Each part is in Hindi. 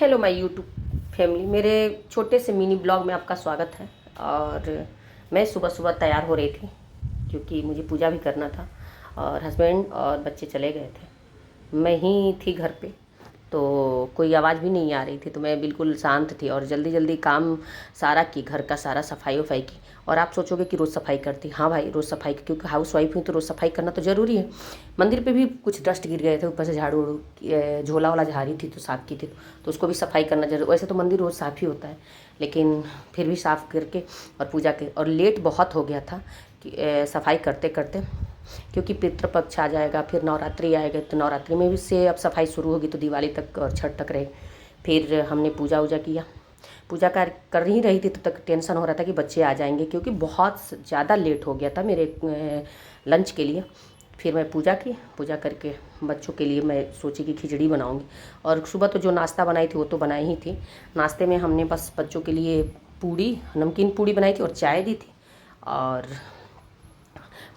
हेलो माय यूट्यूब फैमिली, मेरे छोटे से मिनी ब्लॉग में आपका स्वागत है। और मैं सुबह सुबह तैयार हो रही थी क्योंकि मुझे पूजा भी करना था और हस्बैंड और बच्चे चले गए थे। मैं ही थी घर पे, तो कोई आवाज़ भी नहीं आ रही थी, तो मैं बिल्कुल शांत थी और जल्दी जल्दी काम सारा की, घर का सारा सफाई वफाई की। और आप सोचोगे कि रोज़ सफाई करती, हाँ भाई रोज़ सफाई की, क्योंकि हाउस वाइफ हूँ तो रोज़ सफाई करना तो ज़रूरी है। मंदिर पे भी कुछ डस्ट गिर गए थे, ऊपर से झाड़ू झोला वाला झाड़ी थी तो साफ़ की थी, तो उसको भी सफाई करना जरूर। वैसे तो मंदिर रोज़ साफ़ ही होता है, लेकिन फिर भी साफ़ करके और पूजा के, और लेट बहुत हो गया था कि सफाई करते करते, क्योंकि पितृपक्ष आ जाएगा, फिर नवरात्रि आएगा, तो नवरात्रि में भी से अब सफाई शुरू होगी तो दिवाली तक और छठ तक रहे। फिर हमने पूजा वूजा किया, पूजा कर ही रही थी तब तक टेंशन हो रहा था कि बच्चे आ जाएंगे, क्योंकि बहुत ज़्यादा लेट हो गया था मेरे लंच के लिए। फिर मैं पूजा की, पूजा करके बच्चों के लिए मैं सोची कि खिचड़ी बनाऊंगी। और सुबह तो जो नाश्ता बनाई थी वो तो बनाई ही थी। नाश्ते में हमने बस बच्चों के लिए पूड़ी, नमकीन पूड़ी बनाई थी और चाय दी थी, और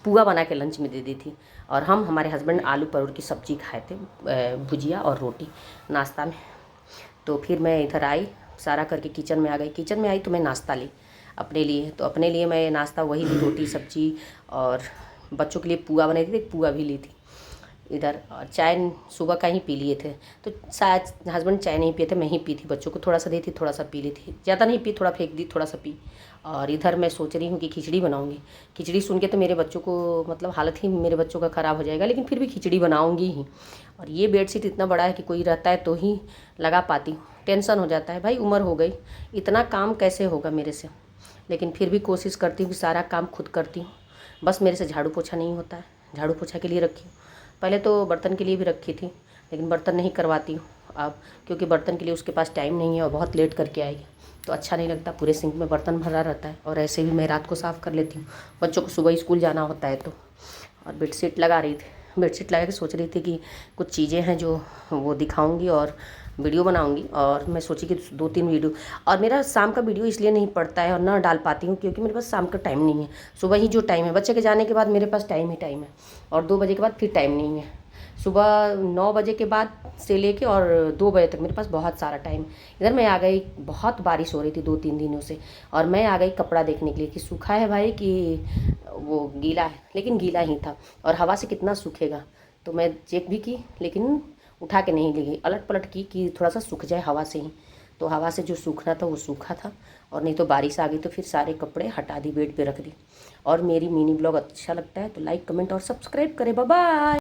पुआ बना के लंच में दे दी थी। और हम हमारे हस्बैंड आलू परोर की सब्ज़ी खाए थे, भुजिया और रोटी नाश्ता में। तो फिर मैं इधर आई, सारा करके किचन में आ गई। किचन में आई तो मैं नाश्ता ली अपने लिए, तो अपने लिए मैं नाश्ता वही ली, रोटी सब्जी, और बच्चों के लिए पुआ बनाई थी, पुआ भी ली थी इधर। और चाय सुबह का ही पी लिए थे, तो शायद हस्बैंड चाय नहीं पिए थे, मैं ही पी थी। बच्चों को थोड़ा सा दी थी, थोड़ा सा पी ली थी, ज़्यादा नहीं पी, थोड़ा फेंक दी, थोड़ा सा पी। और इधर मैं सोच रही हूँ कि खिचड़ी बनाऊँगी। खिचड़ी सुन के तो मेरे बच्चों को, मतलब हालत ही मेरे बच्चों का ख़राब हो जाएगा, लेकिन फिर भी खिचड़ी बनाऊँगी ही। और ये बेडशीट इतना बड़ा है कि कोई रहता है तो ही लगा पाती हूँ। टेंशन हो जाता है भाई, उम्र हो गई, इतना काम कैसे होगा मेरे से। लेकिन फिर भी कोशिश करती हूँ कि सारा काम खुद करती हूँ। बस मेरे से झाड़ू पोछा नहीं होता है, झाड़ू पोछा के लिए रखी हूँ। पहले तो बर्तन के लिए भी रखी थी, लेकिन बर्तन नहीं करवाती हूँ अब, क्योंकि बर्तन के लिए उसके पास टाइम नहीं है और बहुत लेट करके आएगी, तो अच्छा नहीं लगता। पूरे सिंक में बर्तन भरा रहता है, और ऐसे भी मैं रात को साफ़ कर लेती हूँ, बच्चों को सुबह स्कूल जाना होता है तो। और बेडशीट लगा रही थी, बेडशीट लगा के सोच रही थी कि कुछ चीज़ें हैं जो वो दिखाऊंगी और वीडियो बनाऊंगी। और मैं सोची कि 2-3 वीडियो, और मेरा शाम का वीडियो इसलिए नहीं पड़ता है और ना डाल पाती हूँ क्योंकि मेरे पास शाम का टाइम नहीं है। सुबह ही जो टाइम है, बच्चे के जाने के बाद मेरे पास टाइम ही टाइम है, और 2 बजे के बाद फिर टाइम नहीं है। सुबह 9 बजे के बाद से लेके और 2 बजे तक मेरे पास बहुत सारा टाइम। इधर मैं आ गई, बहुत बारिश हो रही थी 2-3 दिनों से, और मैं आ गई कपड़ा देखने के लिए कि सूखा है भाई कि वो गीला है, लेकिन गीला ही था। और हवा से कितना सूखेगा, तो मैं चेक भी की, लेकिन उठा के नहीं ले गई, अलट पलट की कि थोड़ा सा सूख जाए हवा से ही। तो हवा से जो सूखना था वो सूखा था, और नहीं तो बारिश आ गई तो फिर सारे कपड़े हटा दी, बेड पे रख दी। और मेरी मिनी ब्लॉग अच्छा लगता है तो लाइक कमेंट और सब्सक्राइब करें। Bye bye.